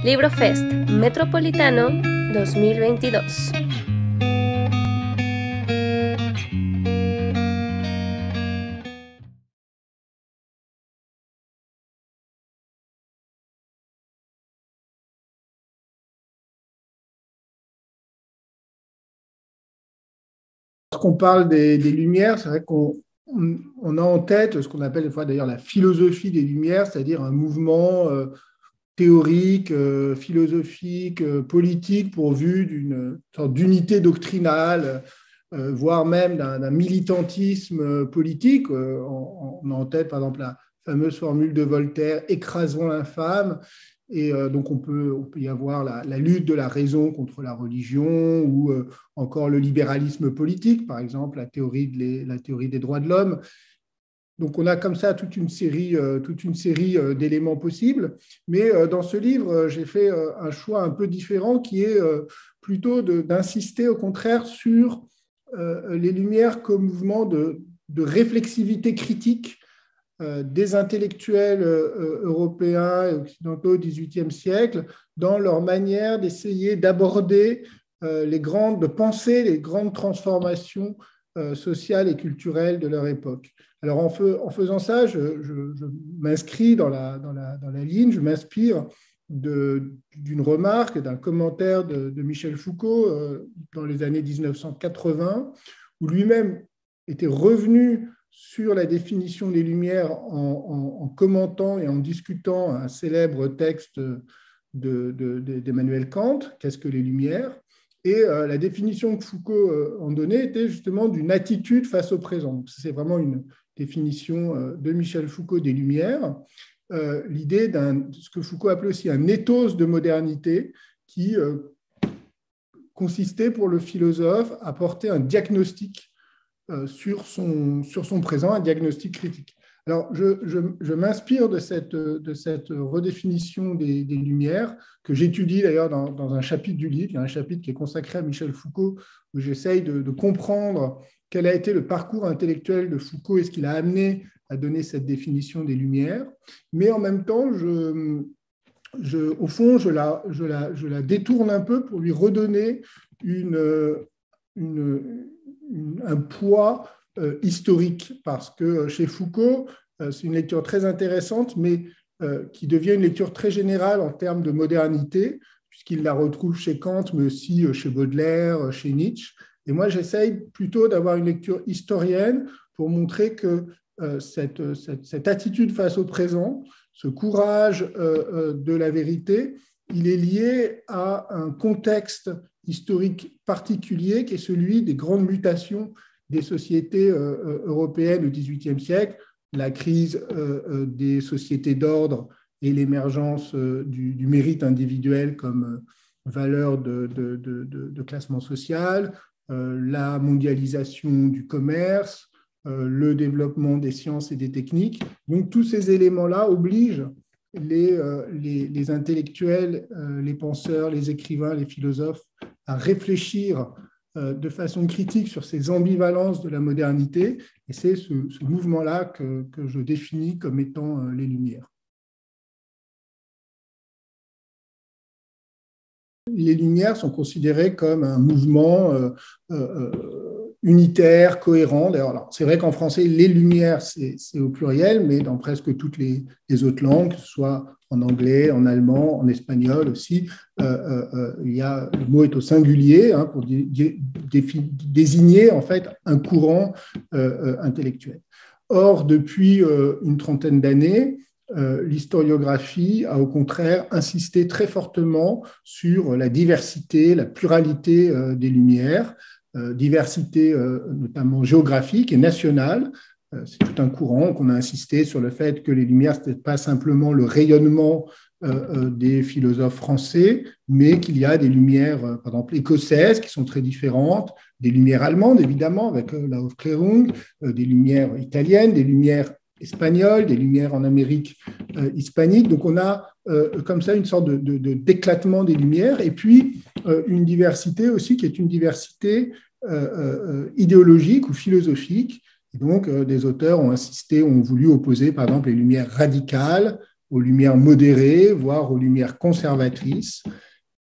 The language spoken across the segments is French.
LibroFest Metropolitano 2022. Lorsqu'on parle des Lumières, c'est vrai qu'on a en tête ce qu'on appelle des fois d'ailleurs la philosophie des Lumières, c'est-à-dire un mouvement théorique, philosophique, politique pourvu d'une sorte d'unité doctrinale, voire même d'un militantisme politique. On a en tête par exemple la fameuse formule de Voltaire « écrasons l'infâme ». Et donc, on peut y avoir la lutte de la raison contre la religion ou encore le libéralisme politique, par exemple, la théorie des droits de l'homme. Donc, on a comme ça toute une série d'éléments possibles. Mais dans ce livre, j'ai fait un choix un peu différent qui est plutôt d'insister au contraire sur les Lumières comme mouvement de réflexivité critique des intellectuels européens et occidentaux au XVIIIe siècle dans leur manière d'essayer d'aborder de penser les grandes transformations sociales et culturelles de leur époque. Alors, en faisant ça, je m'inscris dans la ligne, je m'inspire d'une remarque, d'un commentaire de Michel Foucault dans les années 1980, où lui-même était revenu sur la définition des Lumières en commentant et en discutant un célèbre texte d'Emmanuel Kant, « Qu'est-ce que les Lumières ?» Et la définition que Foucault en donnait était justement d'une attitude face au présent. C'est vraiment une définition de Michel Foucault des Lumières, l'idée ce que Foucault appelait aussi un ethos de modernité qui consistait pour le philosophe à porter un diagnostic sur son présent, un diagnostic critique. Alors, je m'inspire de cette redéfinition des Lumières, que j'étudie d'ailleurs dans un chapitre du livre. Il y a un chapitre qui est consacré à Michel Foucault, où j'essaye de comprendre quel a été le parcours intellectuel de Foucault et ce qui l'a amené à donner cette définition des Lumières. Mais en même temps, au fond, je la détourne un peu pour lui redonner un poids historique, parce que chez Foucault, c'est une lecture très intéressante, mais qui devient une lecture très générale en termes de modernité, puisqu'il la retrouve chez Kant, mais aussi chez Baudelaire, chez Nietzsche. Et moi, j'essaye plutôt d'avoir une lecture historienne pour montrer que cette attitude face au présent, ce courage de la vérité, il est lié à un contexte historique particulier qui est celui des grandes mutations des sociétés européennes au XVIIIe siècle, la crise des sociétés d'ordre et l'émergence du mérite individuel comme valeur de classement social, la mondialisation du commerce, le développement des sciences et des techniques. Donc, tous ces éléments-là obligent les intellectuels, les penseurs, les écrivains, les philosophes à réfléchir de façon critique sur ces ambivalences de la modernité. Et c'est ce mouvement-là que je définis comme étant les Lumières. Les Lumières sont considérées comme un mouvement unitaire, cohérent. D'ailleurs, c'est vrai qu'en français, les Lumières, c'est au pluriel, mais dans presque toutes les autres langues, que ce soit en anglais, en allemand, en espagnol aussi, le mot est au singulier pour désigner en fait un courant intellectuel. Or, depuis une trentaine d'années, l'historiographie a au contraire insisté très fortement sur la diversité, la pluralité des Lumières, diversité notamment géographique et nationale. C'est tout un courant qu'on a insisté sur le fait que les Lumières, ce n'était pas simplement le rayonnement des philosophes français, mais qu'il y a des Lumières, par exemple, écossaises qui sont très différentes, des Lumières allemandes, évidemment, avec la Aufklärung, des Lumières italiennes, des Lumières espagnoles, des Lumières en Amérique hispanique. Donc, on a comme ça une sorte d'éclatement des Lumières, et puis une diversité aussi qui est une diversité idéologique ou philosophique. Et donc, des auteurs ont insisté, ont voulu opposer, par exemple, les Lumières radicales aux lumières modérées, voire aux lumières conservatrices.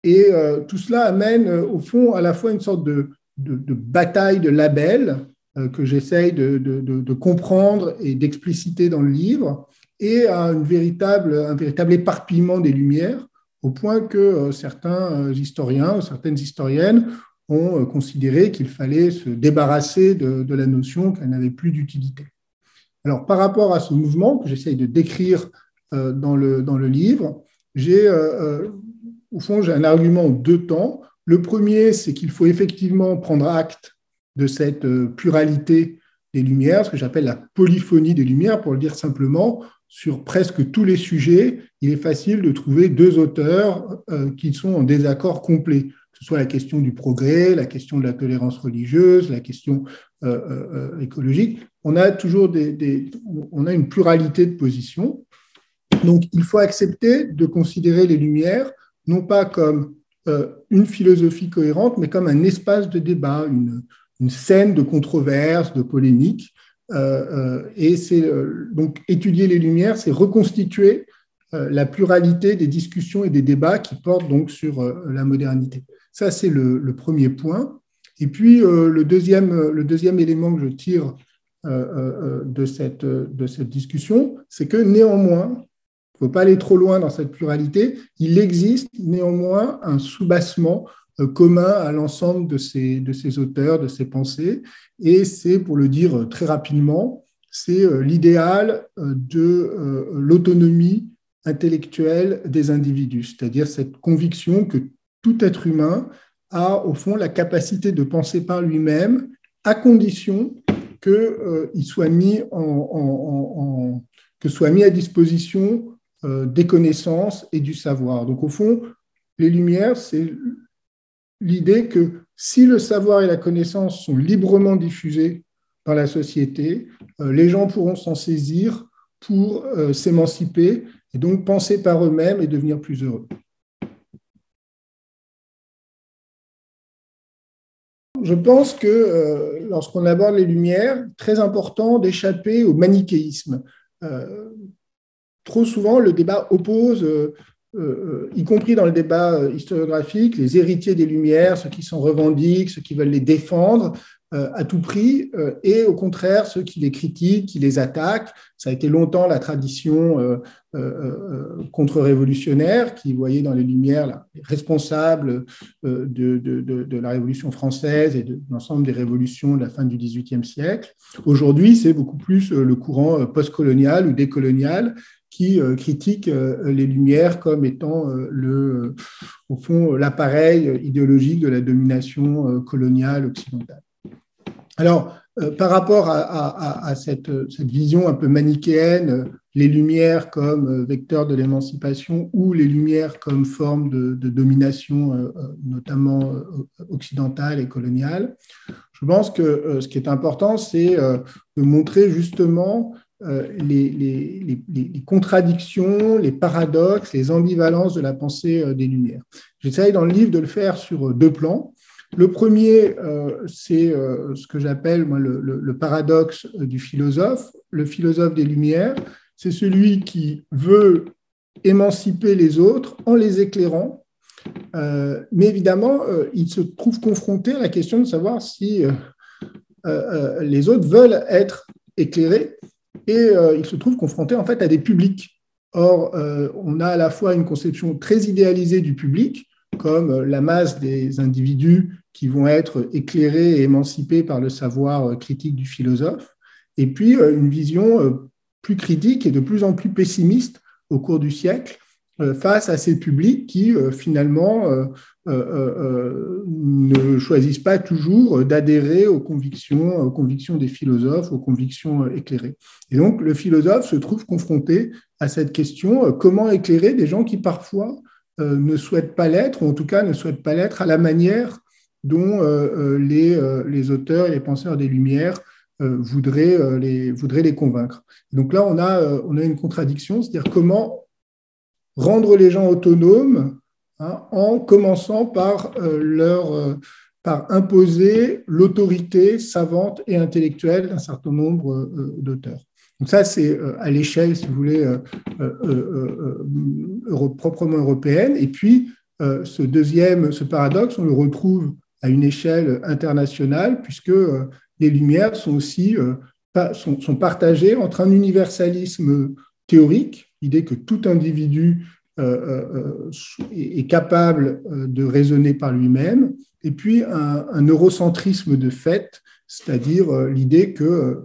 Et tout cela amène, au fond, à la fois une sorte de bataille de labels que j'essaye de comprendre et d'expliciter dans le livre, et à un véritable éparpillement des lumières, au point que certains historiens, certaines historiennes ont considéré qu'il fallait se débarrasser de la notion qu'elle n'avait plus d'utilité. Alors, par rapport à ce mouvement que j'essaye de décrire dans le livre, au fond, j'ai un argument en deux temps. Le premier, c'est qu'il faut effectivement prendre acte de cette pluralité des lumières, ce que j'appelle la polyphonie des lumières, pour le dire simplement. Sur presque tous les sujets, il est facile de trouver deux auteurs qui sont en désaccord complet, que ce soit la question du progrès, la question de la tolérance religieuse, la question écologique. On a toujours on a une pluralité de positions. Donc, il faut accepter de considérer les Lumières non pas comme une philosophie cohérente, mais comme un espace de débat, une scène de controverse, de polémique. Et c'est donc étudier les Lumières, c'est reconstituer la pluralité des discussions et des débats qui portent donc sur la modernité. Ça, c'est le premier point. Et puis, le deuxième élément que je tire de cette discussion, c'est que néanmoins, il ne faut pas aller trop loin dans cette pluralité, il existe néanmoins un soubassement commun à l'ensemble de ces auteurs, de ces pensées, et c'est, pour le dire très rapidement, c'est l'idéal de l'autonomie intellectuelle des individus, c'est-à-dire cette conviction que tout être humain a au fond la capacité de penser par lui-même, à condition qu'il soit que soit mis à disposition des connaissances et du savoir. Donc au fond, les Lumières, c'est l'idée que si le savoir et la connaissance sont librement diffusés dans la société, les gens pourront s'en saisir pour s'émanciper et donc penser par eux-mêmes et devenir plus heureux. Je pense que lorsqu'on aborde les Lumières, très important d'échapper au manichéisme. Trop souvent, le débat oppose, y compris dans le débat historiographique, les héritiers des Lumières, ceux qui s'en revendiquent, ceux qui veulent les défendre à tout prix, et au contraire, ceux qui les critiquent, qui les attaquent. Ça a été longtemps la tradition contre-révolutionnaire, qui voyait dans les Lumières les responsables de la Révolution française et de l'ensemble des révolutions de la fin du XVIIIe siècle. Aujourd'hui, c'est beaucoup plus le courant postcolonial ou décolonial qui critique les Lumières comme étant au fond l'appareil idéologique de la domination coloniale occidentale. Alors, par rapport à cette vision un peu manichéenne, les Lumières comme vecteur de l'émancipation ou les Lumières comme forme de domination, notamment occidentale et coloniale, je pense que ce qui est important, c'est de montrer justement les contradictions, les paradoxes, les ambivalences de la pensée des Lumières. J'essaye dans le livre de le faire sur deux plans. Le premier, c'est ce que j'appelle moi, le paradoxe du philosophe. Le philosophe des Lumières, c'est celui qui veut émanciper les autres en les éclairant, mais évidemment, il se trouve confronté à la question de savoir si les autres veulent être éclairés, et il se trouve confronté en fait à des publics. Or, on a à la fois une conception très idéalisée du public, comme la masse des individus qui vont être éclairés et émancipés par le savoir critique du philosophe, et puis une vision plus critique et de plus en plus pessimiste au cours du siècle face à ces publics qui finalement ne choisissent pas toujours d'adhérer aux convictions des philosophes, aux convictions éclairées. Et donc le philosophe se trouve confronté à cette question, comment éclairer des gens qui parfois ne souhaitent pas l'être, ou en tout cas ne souhaitent pas l'être à la manière dont les auteurs et les penseurs des Lumières voudraient les convaincre. Donc là, on a une contradiction, c'est-à-dire comment rendre les gens autonomes en commençant par imposer l'autorité savante et intellectuelle d'un certain nombre d'auteurs. Donc ça, c'est à l'échelle, si vous voulez, proprement européenne. Et puis, ce paradoxe, on le retrouve à une échelle internationale, puisque les Lumières sont aussi sont partagées entre un universalisme théorique, l'idée que tout individu est capable de raisonner par lui-même, et puis un eurocentrisme de fait, c'est-à-dire l'idée que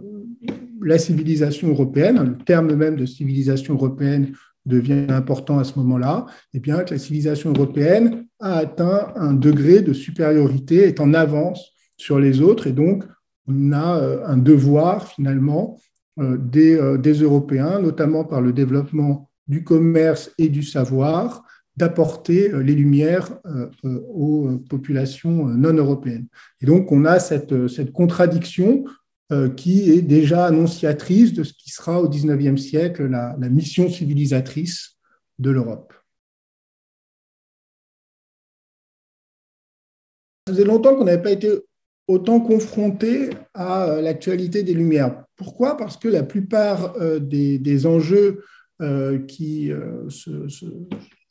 la civilisation européenne, le terme même de civilisation européenne devient important à ce moment-là, et bien que la civilisation européenne a atteint un degré de supériorité, est en avance sur les autres, et donc on a un devoir finalement des Européens, notamment par le développement du commerce et du savoir, d'apporter les lumières aux populations non européennes. Et donc on a cette contradiction qui est déjà annonciatrice de ce qui sera au XIXe siècle la mission civilisatrice de l'Europe. Ça faisait longtemps qu'on n'avait pas été autant confronté à l'actualité des Lumières. Pourquoi ? Parce que la plupart des enjeux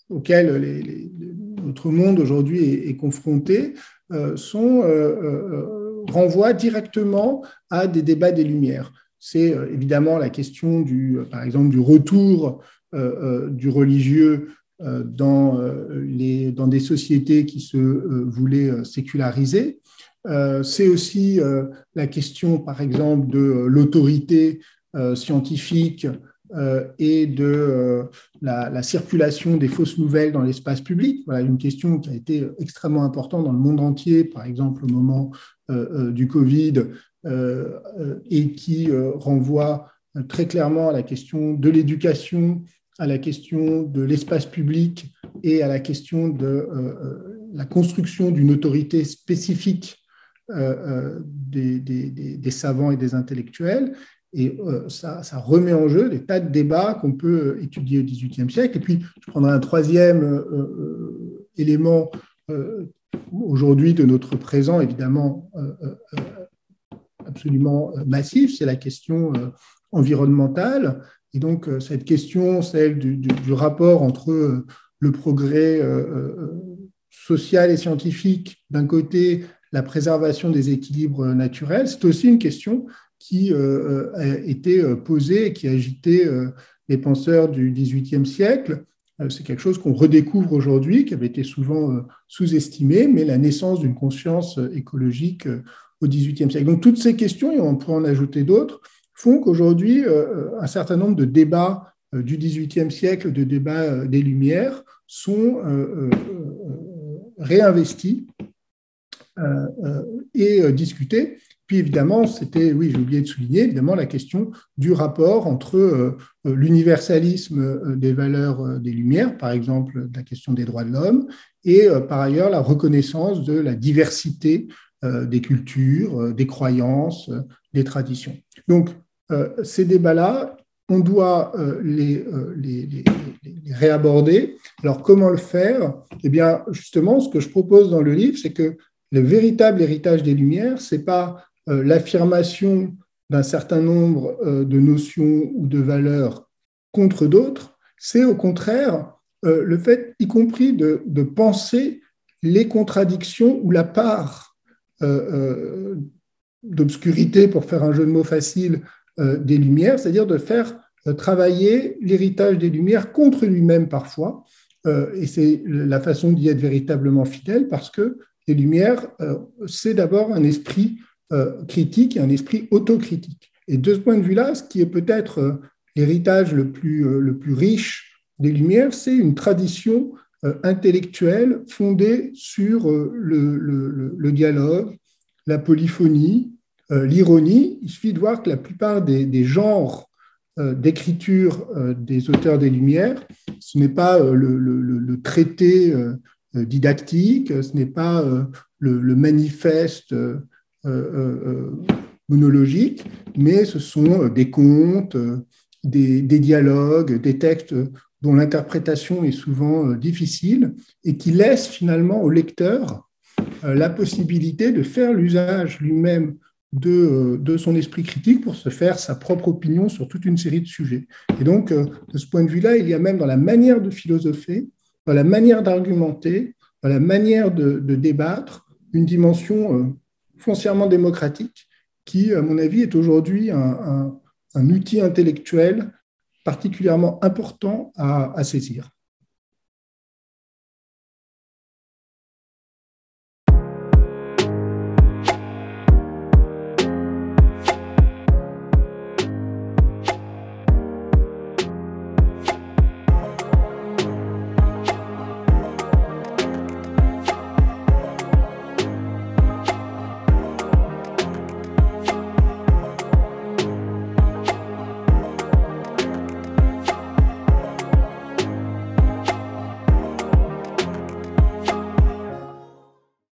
auxquels notre monde aujourd'hui est confronté renvoient directement à des débats des Lumières. C'est évidemment la question par exemple, du retour du religieux dans des sociétés qui se voulaient séculariser. C'est aussi la question, par exemple, de l'autorité scientifique et de la circulation des fausses nouvelles dans l'espace public. Voilà une question qui a été extrêmement importante dans le monde entier, par exemple au moment du Covid, et qui renvoie très clairement à la question de l'éducation, à la question de l'espace public et à la question de la construction d'une autorité spécifique des savants et des intellectuels. Et ça remet en jeu des tas de débats qu'on peut étudier au XVIIIe siècle. Et puis, je prendrai un troisième élément aujourd'hui de notre présent, évidemment absolument massif, c'est la question environnementale. Et donc, cette question, celle du rapport entre le progrès social et scientifique d'un côté, la préservation des équilibres naturels, c'est aussi une question qui a été posée et qui a agité les penseurs du XVIIIe siècle. C'est quelque chose qu'on redécouvre aujourd'hui, qui avait été souvent sous-estimé, mais la naissance d'une conscience écologique au XVIIIe siècle. Donc, toutes ces questions, et on pourrait en ajouter d'autres, font qu'aujourd'hui, un certain nombre de débats du XVIIIe siècle, de débats des Lumières, sont réinvestis et discutés. Puis évidemment, j'ai oublié de souligner, évidemment, la question du rapport entre l'universalisme des valeurs des Lumières, par exemple la question des droits de l'homme, et par ailleurs la reconnaissance de la diversité des cultures, des croyances, des traditions. Donc, ces débats-là, on doit les réaborder. Alors, comment le faire ? Eh bien, justement, ce que je propose dans le livre, c'est que le véritable héritage des Lumières, ce n'est pas l'affirmation d'un certain nombre de notions ou de valeurs contre d'autres, c'est au contraire le fait, y compris de penser les contradictions ou la part d'obscurité, pour faire un jeu de mots facile, des Lumières, c'est-à-dire de faire travailler l'héritage des Lumières contre lui-même parfois, et c'est la façon d'y être véritablement fidèle, parce que les Lumières, c'est d'abord un esprit critique et un esprit autocritique. Et de ce point de vue-là, ce qui est peut-être l'héritage le plus riche des Lumières, c'est une tradition intellectuelle fondée sur le dialogue, la polyphonie, l'ironie. Il suffit de voir que la plupart des genres d'écriture des auteurs des Lumières, ce n'est pas le traité didactique, ce n'est pas le manifeste monologique, mais ce sont des contes, des dialogues, des textes dont l'interprétation est souvent difficile et qui laissent finalement au lecteur la possibilité de faire l'usage lui-même de son esprit critique pour se faire sa propre opinion sur toute une série de sujets. Et donc, de ce point de vue-là, il y a même dans la manière de philosopher, dans la manière d'argumenter, dans la manière de débattre, une dimension foncièrement démocratique qui, à mon avis, est aujourd'hui un outil intellectuel particulièrement important à saisir.